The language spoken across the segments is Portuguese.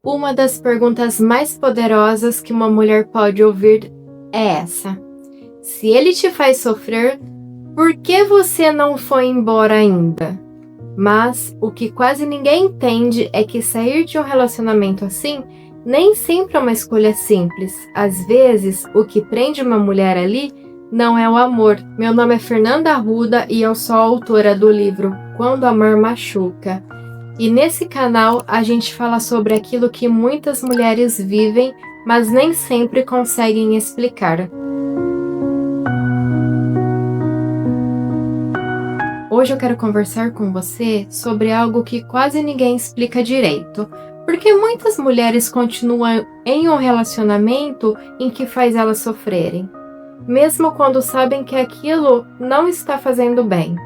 Uma das perguntas mais poderosas que uma mulher pode ouvir é essa: se ele te faz sofrer, por que você não foi embora ainda? Mas o que quase ninguém entende é que sair de um relacionamento assim nem sempre é uma escolha simples. Às vezes, o que prende uma mulher ali não é o amor. Meu nome é Fernanda Arruda e eu sou a autora do livro Quando o Amor Machuca. E nesse canal a gente fala sobre aquilo que muitas mulheres vivem, mas nem sempre conseguem explicar. Hoje eu quero conversar com você sobre algo que quase ninguém explica direito. Porque muitas mulheres continuam em um relacionamento em que faz elas sofrerem, mesmo quando sabem que aquilo não está fazendo bem.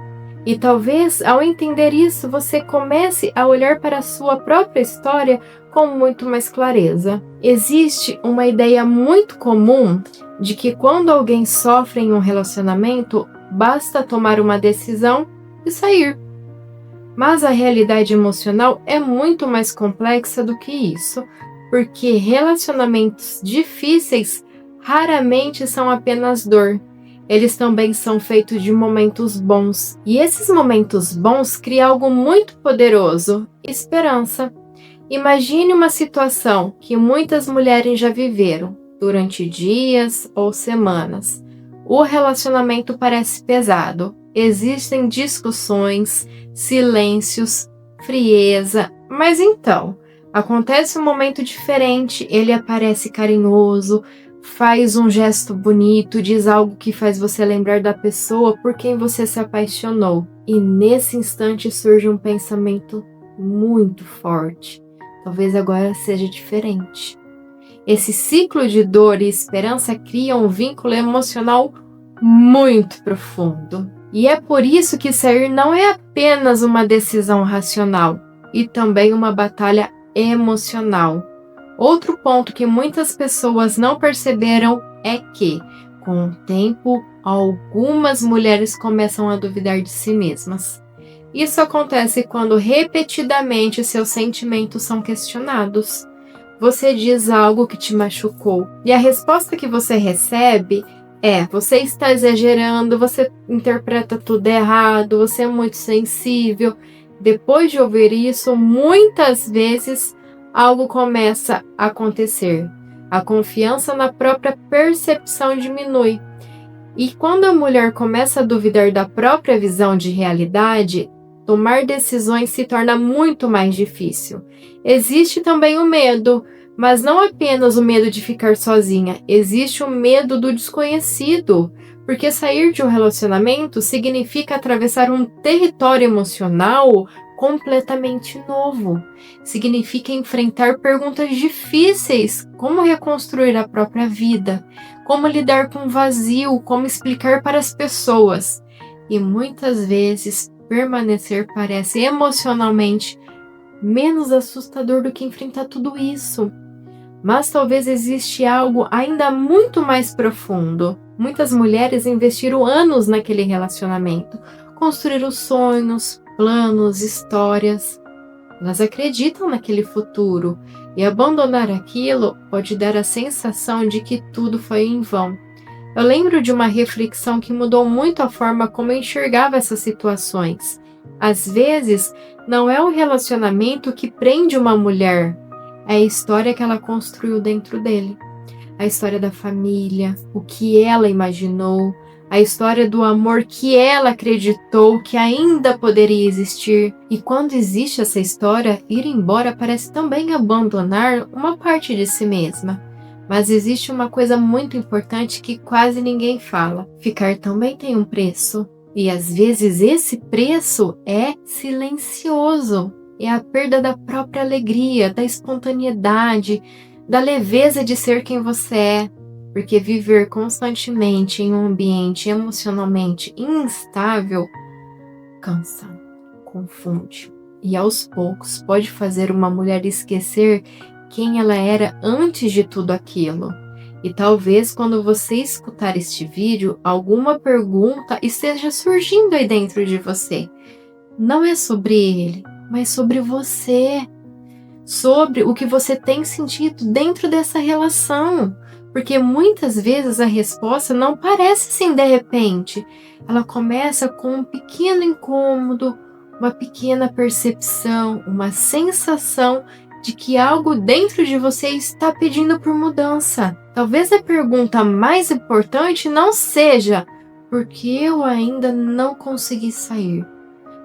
E talvez, ao entender isso, você comece a olhar para a sua própria história com muito mais clareza. Existe uma ideia muito comum de que quando alguém sofre em um relacionamento, basta tomar uma decisão e sair. Mas a realidade emocional é muito mais complexa do que isso, porque relacionamentos difíceis raramente são apenas dor. Eles também são feitos de momentos bons. E esses momentos bons criam algo muito poderoso: esperança. Imagine uma situação que muitas mulheres já viveram durante dias ou semanas. O relacionamento parece pesado. Existem discussões, silêncios, frieza. Mas então, acontece um momento diferente. Ele aparece carinhoso, faz um gesto bonito, diz algo que faz você lembrar da pessoa por quem você se apaixonou. E nesse instante surge um pensamento muito forte: talvez agora seja diferente. Esse ciclo de dor e esperança cria um vínculo emocional muito profundo. E é por isso que sair não é apenas uma decisão racional, e também uma batalha emocional. Outro ponto que muitas pessoas não perceberam é que, com o tempo, algumas mulheres começam a duvidar de si mesmas. Isso acontece quando repetidamente seus sentimentos são questionados. Você diz algo que te machucou, e a resposta que você recebe é: você está exagerando, você interpreta tudo errado, você é muito sensível. Depois de ouvir isso, muitas vezes algo começa a acontecer. A confiança na própria percepção diminui. E quando a mulher começa a duvidar da própria visão de realidade, tomar decisões se torna muito mais difícil. Existe também o medo, mas não apenas o medo de ficar sozinha, existe o medo do desconhecido, porque sair de um relacionamento significa atravessar um território emocional completamente novo. Significa enfrentar perguntas difíceis, como reconstruir a própria vida, como lidar com o vazio, como explicar para as pessoas. E muitas vezes permanecer parece emocionalmente menos assustador do que enfrentar tudo isso. Mas talvez existe algo ainda muito mais profundo. Muitas mulheres investiram anos naquele relacionamento, construíram sonhos, planos, histórias. Elas acreditam naquele futuro, e abandonar aquilo pode dar a sensação de que tudo foi em vão. Eu lembro de uma reflexão que mudou muito a forma como eu enxergava essas situações. Às vezes, não é o relacionamento que prende uma mulher, é a história que ela construiu dentro dele. A história da família, o que ela imaginou, a história do amor que ela acreditou que ainda poderia existir. E quando existe essa história, ir embora parece também abandonar uma parte de si mesma. Mas existe uma coisa muito importante que quase ninguém fala: ficar também tem um preço. E às vezes esse preço é silencioso. É a perda da própria alegria, da espontaneidade, da leveza de ser quem você é. Porque viver constantemente em um ambiente emocionalmente instável cansa, confunde e aos poucos pode fazer uma mulher esquecer quem ela era antes de tudo aquilo. E talvez quando você escutar este vídeo, alguma pergunta esteja surgindo aí dentro de você. Não é sobre ele, mas sobre você. sobre o que você tem sentido dentro dessa relação. Porque muitas vezes a resposta não parece assim de repente. Ela começa com um pequeno incômodo, uma pequena percepção, uma sensação de que algo dentro de você está pedindo por mudança. Talvez a pergunta mais importante não seja por que eu ainda não consegui sair.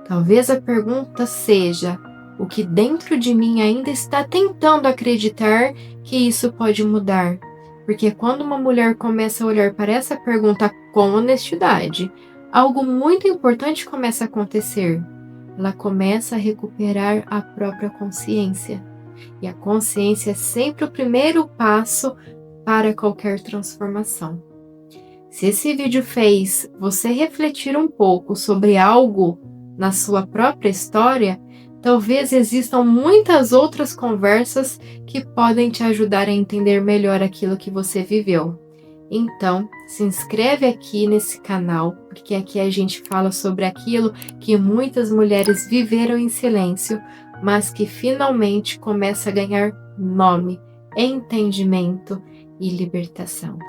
Talvez a pergunta seja o que dentro de mim ainda está tentando acreditar que isso pode mudar. Porque quando uma mulher começa a olhar para essa pergunta com honestidade, algo muito importante começa a acontecer. Ela começa a recuperar a própria consciência. E a consciência é sempre o primeiro passo para qualquer transformação. Se esse vídeo fez você refletir um pouco sobre algo na sua própria história, talvez existam muitas outras conversas que podem te ajudar a entender melhor aquilo que você viveu. Então, se inscreve aqui nesse canal, porque aqui a gente fala sobre aquilo que muitas mulheres viveram em silêncio, mas que finalmente começa a ganhar nome, entendimento e libertação.